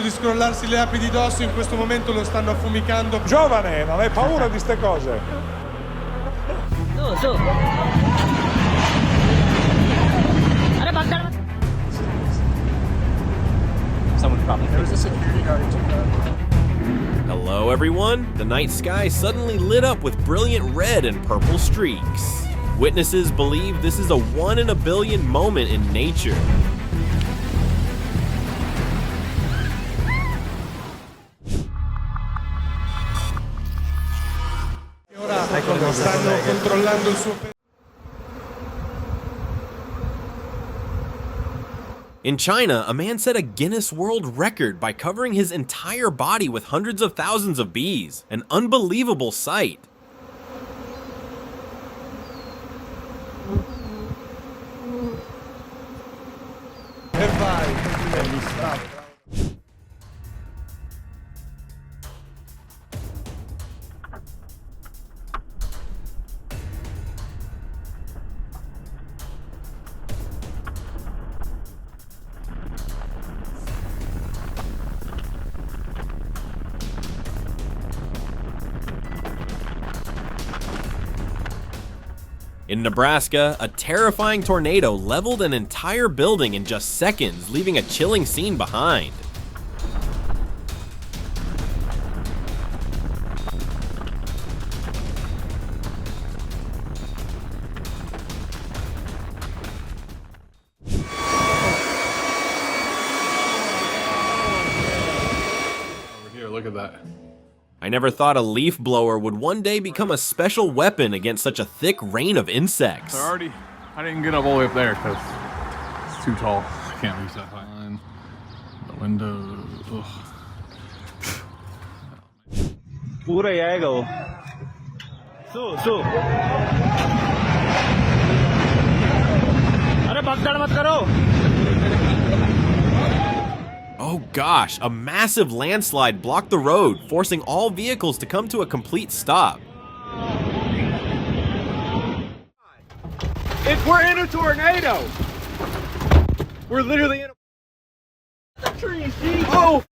di scrollarsi le api di dosso, in questo momento lo stanno affumicando. Giovane, non hai paura di ste cose? Su. Someone probably. There was a security guard who took that. Hello everyone! The night sky suddenly lit up with brilliant red and purple streaks. Witnesses believe this is a 1 in a billion moment in nature. E ora stanno controllando il suo. In China, a man set a Guinness World Record by covering his entire body with hundreds of thousands of bees. An unbelievable sight. E vai, bellissimo. In Nebraska, a terrifying tornado leveled an entire building in just seconds, leaving a chilling scene behind. Over here, look at that. I never thought a leaf blower would one day become a special weapon against such a thick rain of insects. I didn't get up all the way up there because it's too tall. I can't reach that high. The window. Pura yago. Su. अरे भगदड़ मत करो. Oh gosh, a massive landslide blocked the road, forcing all vehicles to come to a complete stop. We're in a tornado. We're literally in a tree. Oh!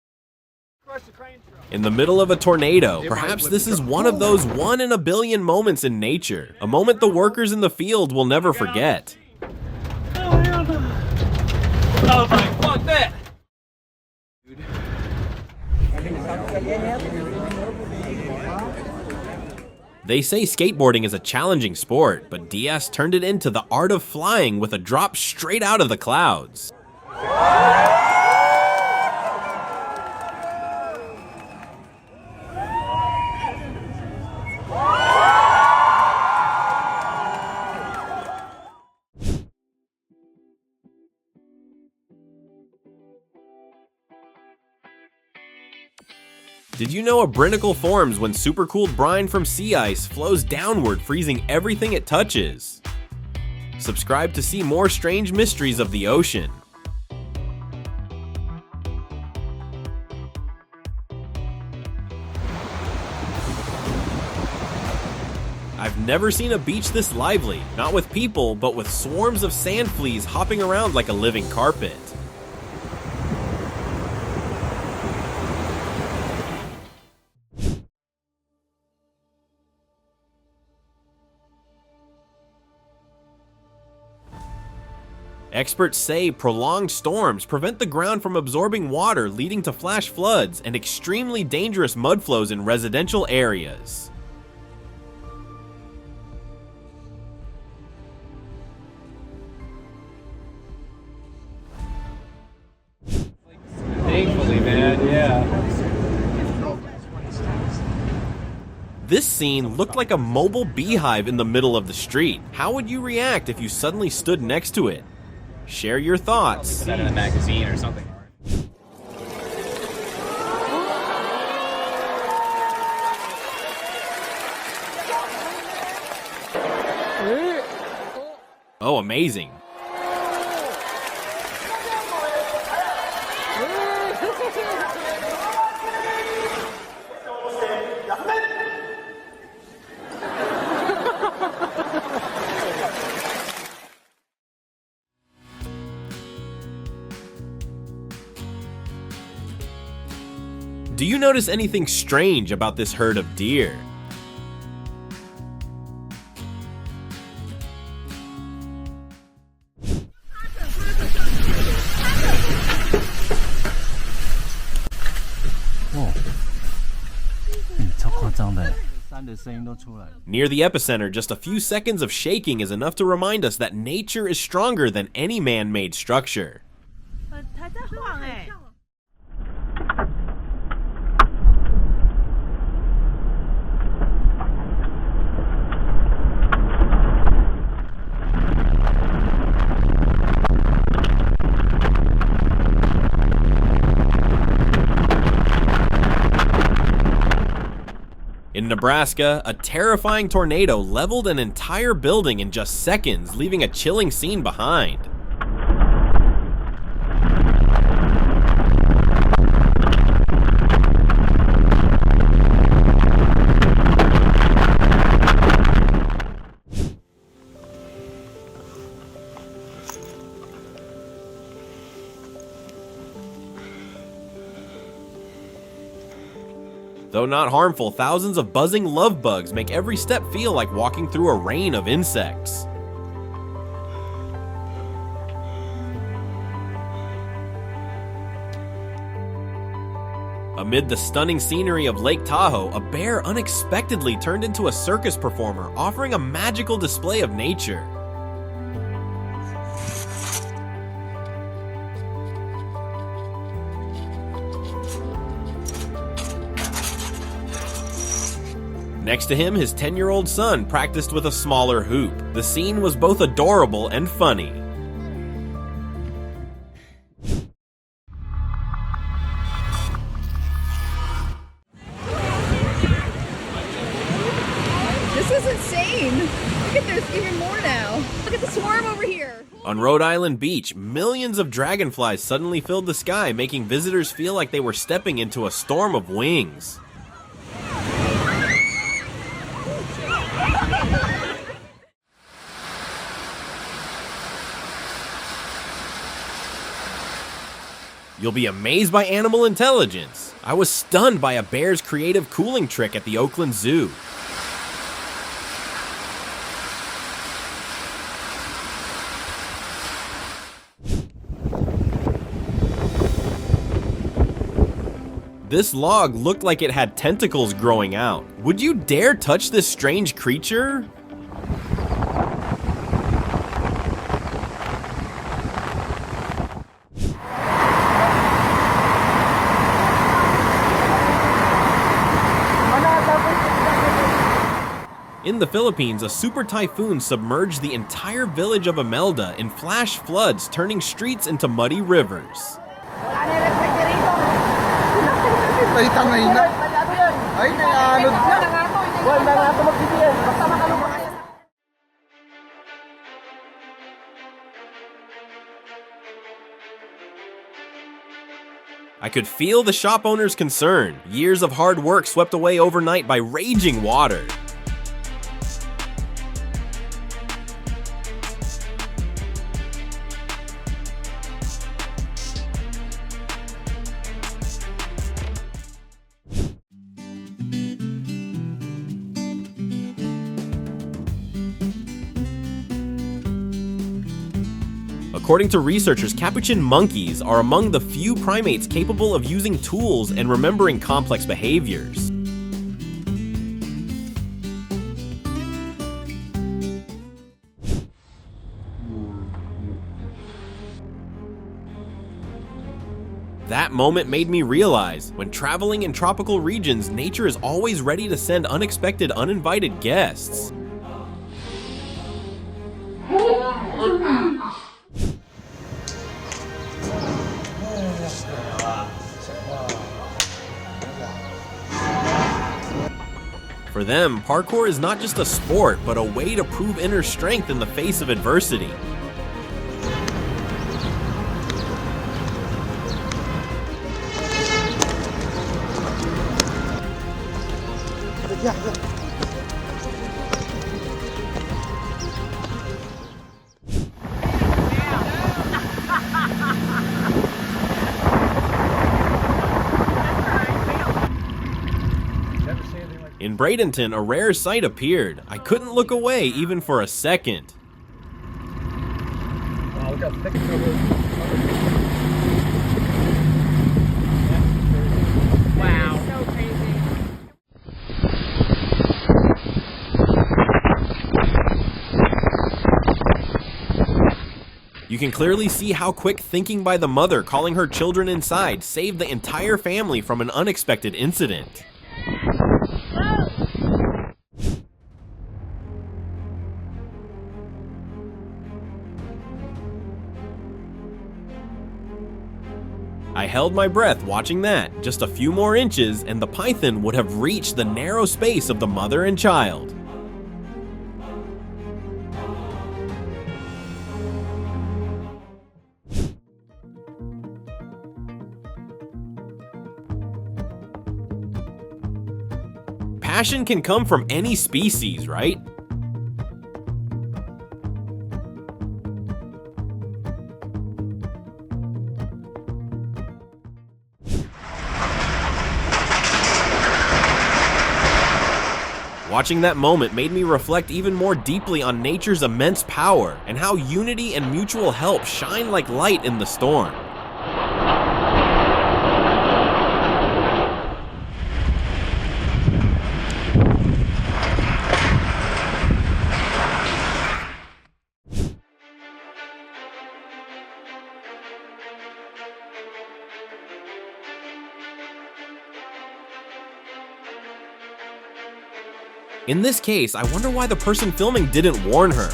Crush the crane truck. In the middle of a tornado, perhaps this is one of those 1 in a billion moments in nature, a moment the workers in the field will never forget. Oh my, fuck that! They say skateboarding is a challenging sport, but DS turned it into the art of flying with a drop straight out of the clouds. Did you know a brinicle forms when supercooled brine from sea ice flows downward, freezing everything it touches? Subscribe to see more strange mysteries of the ocean. I've never seen a beach this lively, not with people, but with swarms of sand fleas hopping around like a living carpet. Experts say prolonged storms prevent the ground from absorbing water, leading to flash floods and extremely dangerous mud flows in residential areas. Thankfully, man, yeah. This scene looked like a mobile beehive in the middle of the street. How would you react if you suddenly stood next to it? Share your thoughts. Put that in a magazine or something. Oh, amazing. Do you notice anything strange about this herd of deer? Near the epicenter, just a few seconds of shaking is enough to remind us that nature is stronger than any man-made structure. In Nebraska, a terrifying tornado leveled an entire building in just seconds, leaving a chilling scene behind. Though not harmful, thousands of buzzing love bugs make every step feel like walking through a rain of insects. Amid the stunning scenery of Lake Tahoe, a bear unexpectedly turned into a circus performer, offering a magical display of nature. Next to him, his 10-year-old son practiced with a smaller hoop. The scene was both adorable and funny. This is insane! Look at there's even more now. Look at the swarm over here. On Rhode Island Beach, millions of dragonflies suddenly filled the sky, making visitors feel like they were stepping into a storm of wings. You'll be amazed by animal intelligence. I was stunned by a bear's creative cooling trick at the Oakland Zoo. This log looked like it had tentacles growing out. Would you dare touch this strange creature? In the Philippines, a super typhoon submerged the entire village of Imelda in flash floods, turning streets into muddy rivers. I could feel the shop owner's concern. Years of hard work swept away overnight by raging water. According to researchers, capuchin monkeys are among the few primates capable of using tools and remembering complex behaviors. That moment made me realize, when traveling in tropical regions, nature is always ready to send unexpected, uninvited guests. For them, parkour is not just a sport, but a way to prove inner strength in the face of adversity. In Bradenton, a rare sight appeared. I couldn't look away even for a second. Wow, look how thick it is. Wow. So crazy. You can clearly see how quick thinking by the mother calling her children inside saved the entire family from an unexpected incident. I held my breath watching that. Just a few more inches and the python would have reached the narrow space of the mother and child. Passion can come from any species, right? Watching that moment made me reflect even more deeply on nature's immense power and how unity and mutual help shine like light in the storm. In this case, I wonder why the person filming didn't warn her.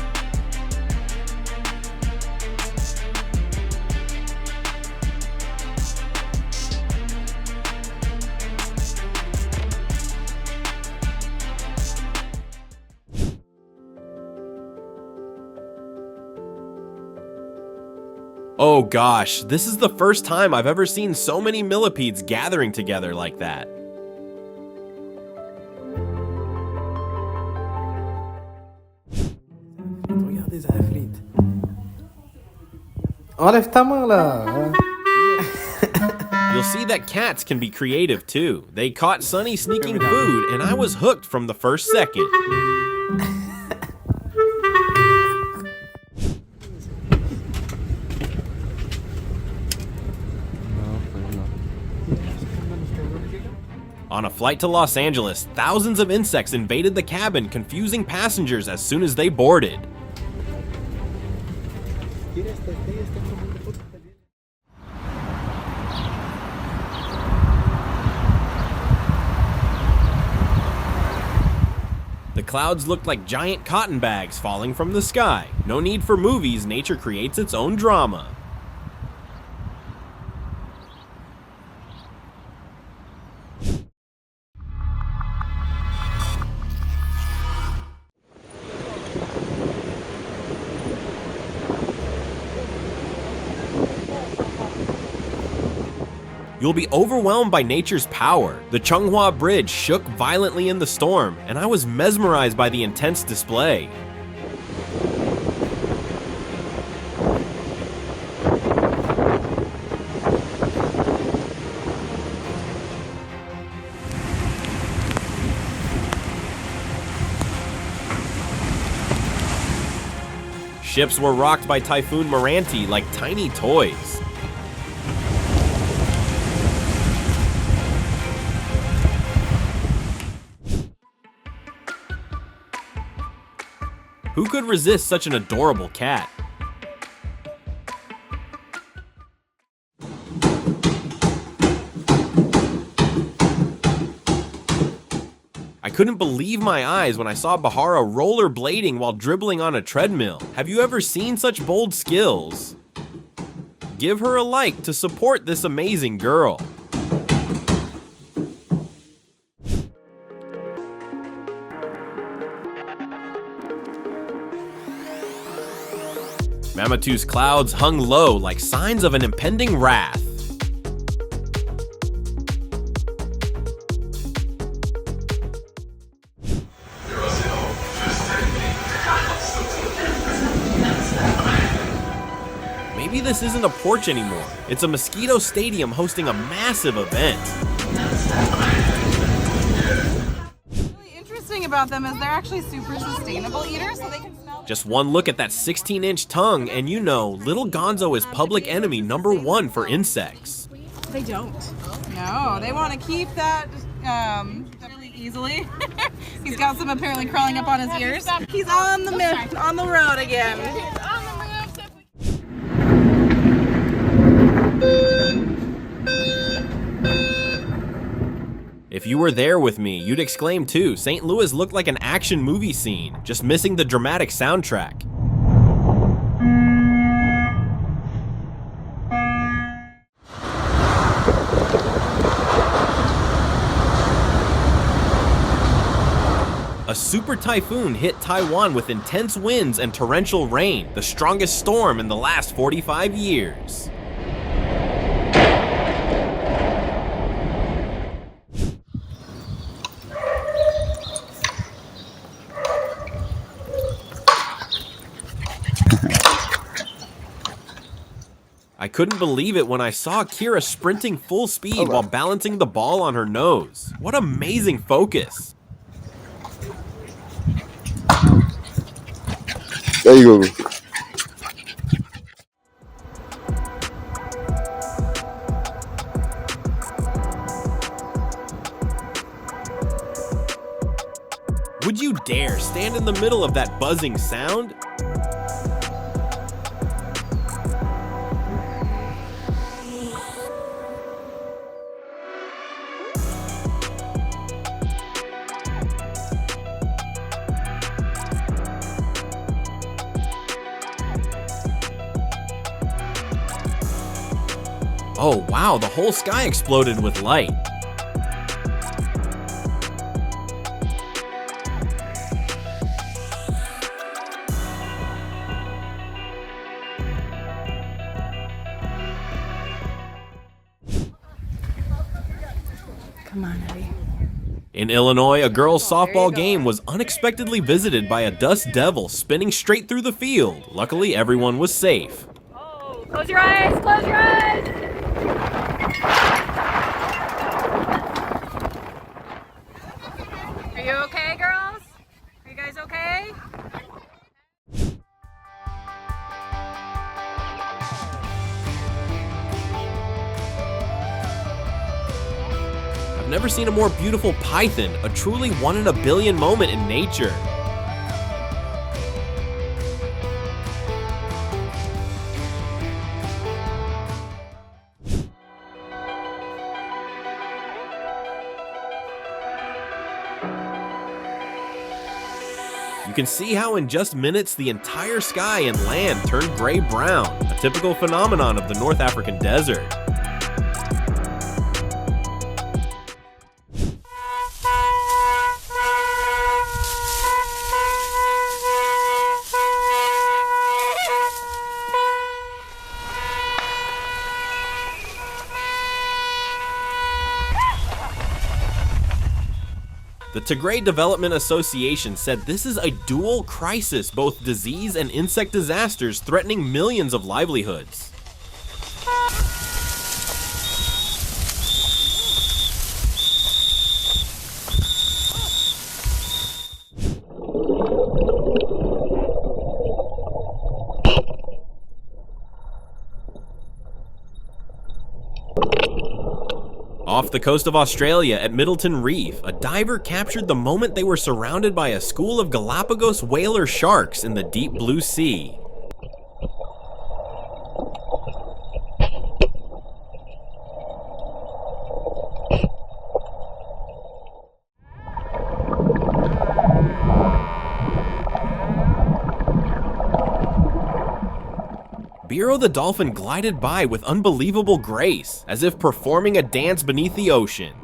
Oh gosh, this is the first time I've ever seen so many millipedes gathering together like that. Enlève-ta-main là. You'll see that cats can be creative too. They caught Sunny sneaking food and I was hooked from the first second. On a flight to Los Angeles, thousands of insects invaded the cabin, confusing passengers as soon as they boarded. The clouds looked like giant cotton bags falling from the sky. No need for movies, nature creates its own drama. You'll be overwhelmed by nature's power. The Chunghwa Bridge shook violently in the storm, and I was mesmerized by the intense display. Ships were rocked by Typhoon Moranti like tiny toys. Who could resist such an adorable cat? I couldn't believe my eyes when I saw Bahara rollerblading while dribbling on a treadmill. Have you ever seen such bold skills? Give her a like to support this amazing girl. Mamatu's clouds hung low like signs of an impending wrath. Maybe this isn't a porch anymore. It's a mosquito stadium hosting a massive event. about them is they're actually super sustainable eaters, so they can smell. Just one look at that 16-inch tongue and you know little Gonzo is public enemy #1 for insects. They don't. No, they want to keep that really easily. He's got some apparently crawling up on his ears. He's on the road again. If you were there with me, you'd exclaim too. St. Louis looked like an action movie scene, just missing the dramatic soundtrack. A super typhoon hit Taiwan with intense winds and torrential rain, the strongest storm in the last 45 years. I couldn't believe it when I saw Kira sprinting full speed while balancing the ball on her nose. What amazing focus. There you go. Would you dare stand in the middle of that buzzing sound? Oh wow, the whole sky exploded with light. Come on, Eddie. In Illinois, a girls' softball game was unexpectedly visited by a dust devil spinning straight through the field. Luckily, everyone was safe. Oh, close your eyes, close your eyes. Are you okay, girls? Are you guys okay? I've never seen a more beautiful python, a truly 1 in a billion moment in nature. You can see how in just minutes the entire sky and land turned gray-brown, a typical phenomenon of the North African desert. The Tigray Development Association said this is a dual crisis, both disease and insect disasters threatening millions of livelihoods. Off the coast of Australia at Middleton Reef, a diver captured the moment they were surrounded by a school of Galapagos whaler sharks in the deep blue sea. Biro the dolphin glided by with unbelievable grace, as if performing a dance beneath the ocean.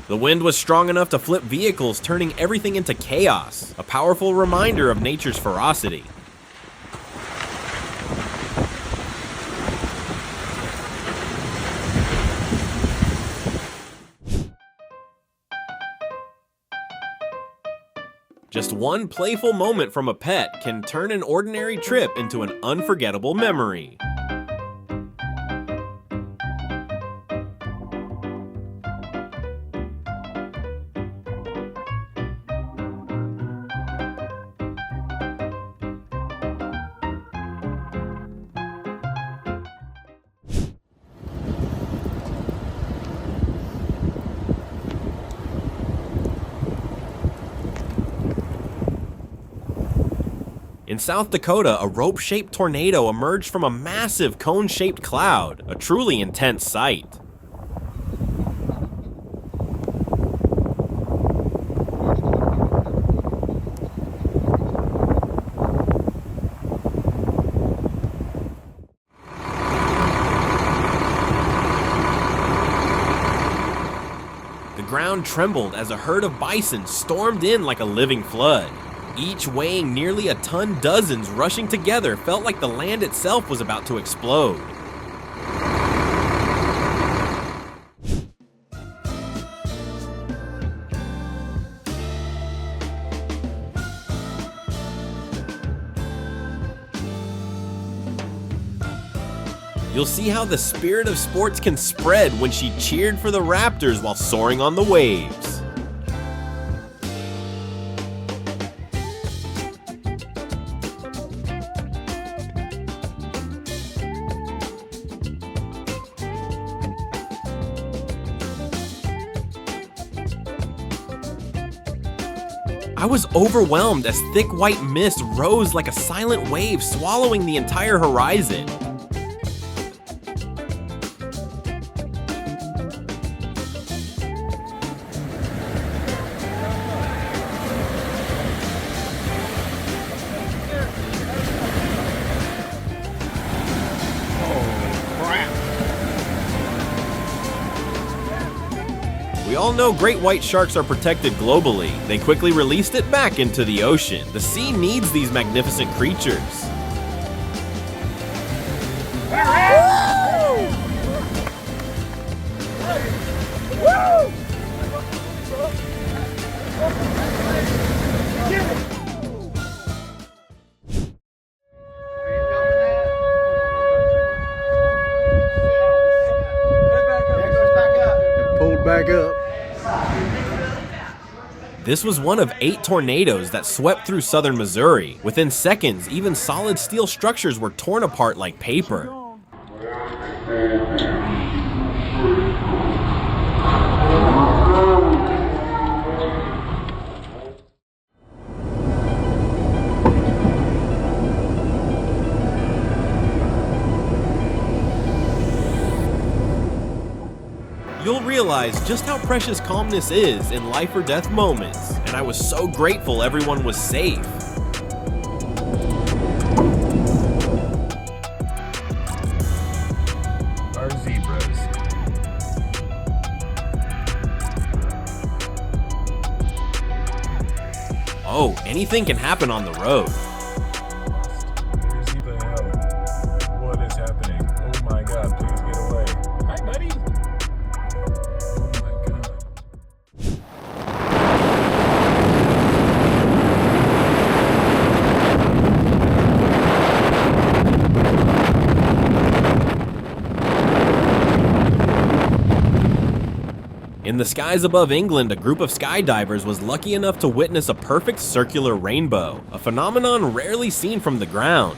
The wind was strong enough to flip vehicles, turning everything into chaos, a powerful reminder of nature's ferocity. Just one playful moment from a pet can turn an ordinary trip into an unforgettable memory. In South Dakota, a rope-shaped tornado emerged from a massive cone-shaped cloud, a truly intense sight. The ground trembled as a herd of bison stormed in like a living flood. Each weighing nearly a ton, dozens rushing together felt like the land itself was about to explode. You'll see how the spirit of sports can spread when she cheered for the Raptors while soaring on the waves. I was overwhelmed as thick white mist rose like a silent wave swallowing the entire horizon. We all know great white sharks are protected globally. They quickly released it back into the ocean. The sea needs these magnificent creatures. Pulled back up. This was one of 8 tornadoes that swept through southern Missouri. Within seconds, even solid steel structures were torn apart like paper. You'll realize just how precious calmness is in life or death moments, and I was so grateful everyone was safe. Our zebras. Oh, anything can happen on the road. There's zebra hell. What is happening? Oh my god, please get away. Hi, buddy. Oh my god. In the skies above England, a group of skydivers was lucky enough to witness a perfect circular rainbow, a phenomenon rarely seen from the ground.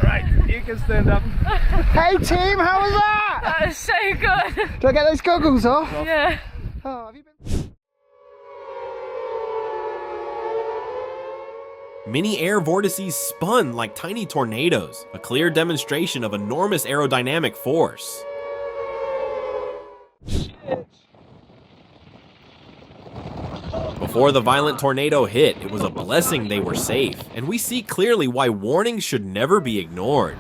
Right, you can stand up. Hey team, how was that? That is so good. Do I get those goggles off? Yeah. Oh, have you been? Mini air vortices spun like tiny tornadoes, a clear demonstration of enormous aerodynamic force. Before the violent tornado hit, it was a blessing they were safe, and we see clearly why warnings should never be ignored.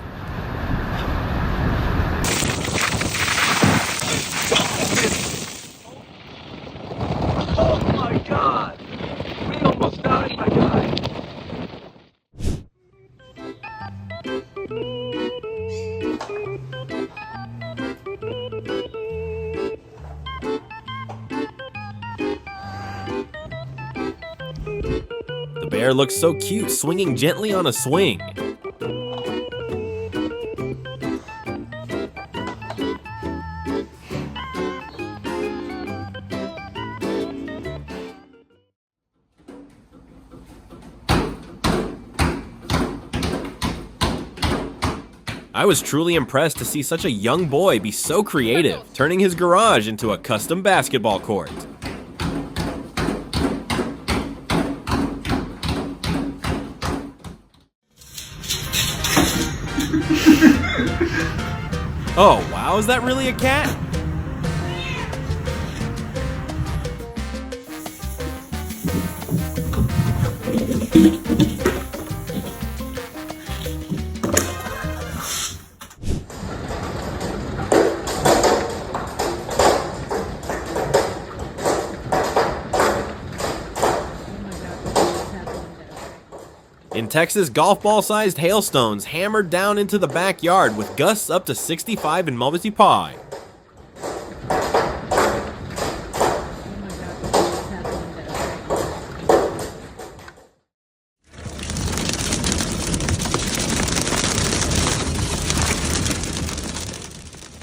Oh my god! We almost died, my guy! bear looks so cute swinging gently on a swing. I was truly impressed to see such a young boy be so creative, turning his garage into a custom basketball court. Oh wow, is that really a cat? In Texas, golf ball-sized hailstones hammered down into the backyard with gusts up to 65 in Mauvaisi-Pai.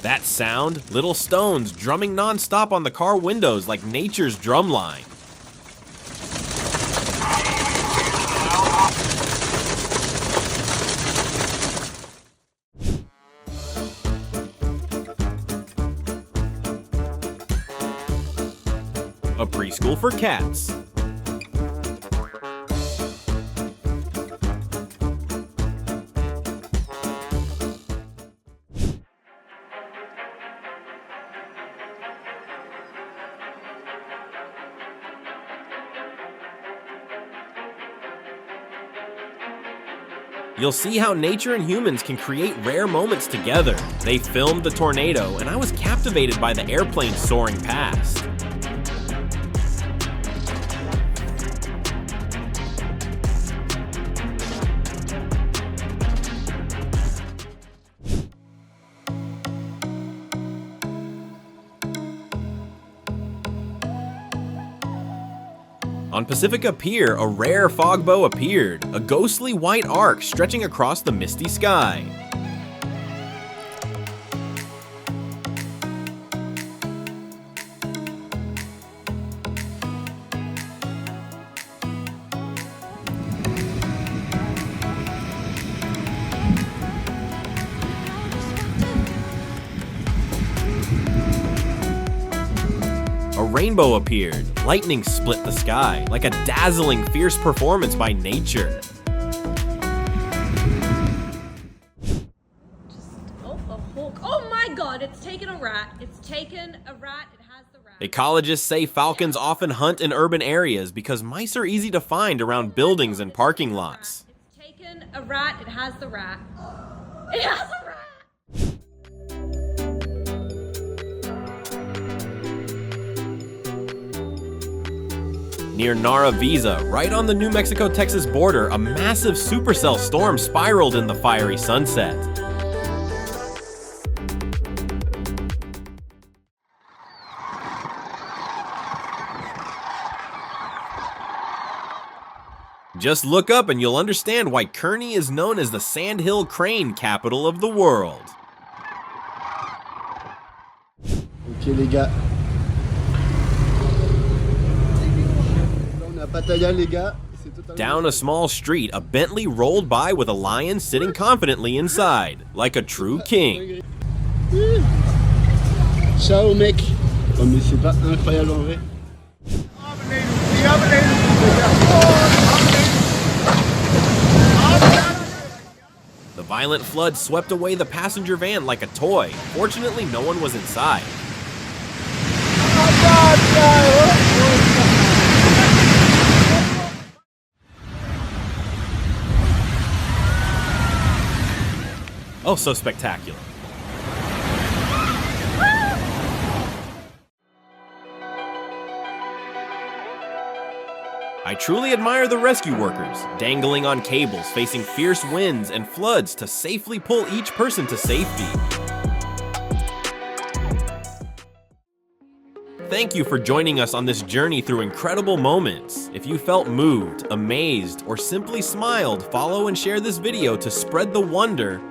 That sound, little stones drumming non-stop on the car windows like nature's drumline. A preschool for cats. You'll see how nature and humans can create rare moments together. They filmed the tornado, and I was captivated by the airplane soaring past. On Pacifica Pier, a rare fogbow appeared, a ghostly white arc stretching across the misty sky. A rainbow appeared. Lightning split the sky, like a dazzling, fierce performance by nature. Oh my god, it's taken a rat. It's taken a rat. It has the rat. Ecologists say falcons often hunt in urban areas because mice are easy to find around buildings and parking lots. It's taken a rat. It has the rat. It has a rat. Near Nara Visa, right on the New Mexico-Texas border, a massive supercell storm spiraled in the fiery sunset. Just look up and you'll understand why Kearney is known as the Sandhill Crane capital of the world. Ok les gars. Down a small street, a Bentley rolled by with a lion sitting confidently inside, like a true king. Ciao mec. Oh mais c'est pas incroyable en vrai. The violent flood swept away the passenger van like a toy. Fortunately, no one was inside. Oh, so spectacular. I truly admire the rescue workers, dangling on cables, facing fierce winds and floods to safely pull each person to safety. thank you for joining us on this journey through incredible moments. If you felt moved, amazed, or simply smiled, follow and share this video to spread the wonder